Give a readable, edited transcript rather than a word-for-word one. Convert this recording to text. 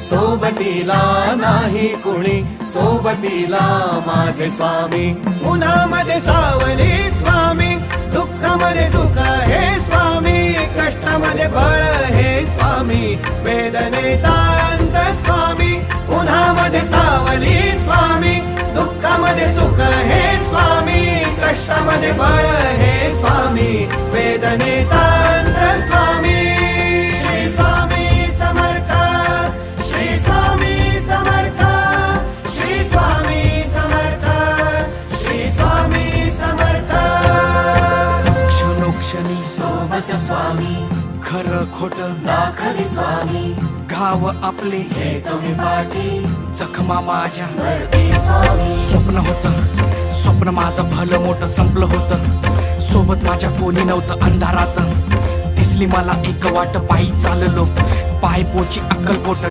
सोबतीला नाही कुणी, सोबतीला माझे स्वामी. उन्हामध्ये सावली स्वामी, दुःखामध्ये सुख हे स्वामी, कष्टामध्ये बळ हे स्वामी, वेदनेचा अंत स्वामी. उन्हामध्ये सावली स्वामी, दुःखामध्ये सुख हे स्वामी, कष्टामध्ये बळ हे स्वामी, वेदनेचा अंत स्वामी. श्री स्वामी समर्थ, श्री स्वामी समर्थ, श्री स्वामी समर्थ, श्री स्वामी समर्थ. क्षणोक्षणी सोबत स्वामी, खरं खोट दाखवी स्वामी, घाव आपले हे तुम्ही पाठी जखमा माझ्या. भरती स्वामी. स्वप्न होतं, स्वप्न माझं भलं मोठं संपलं होतं. सोबत माझ्या कोणी नव्हतं अंधारात. दिसली मला एक वाट, पायी चाललो पाय पोची अक्कलकोट.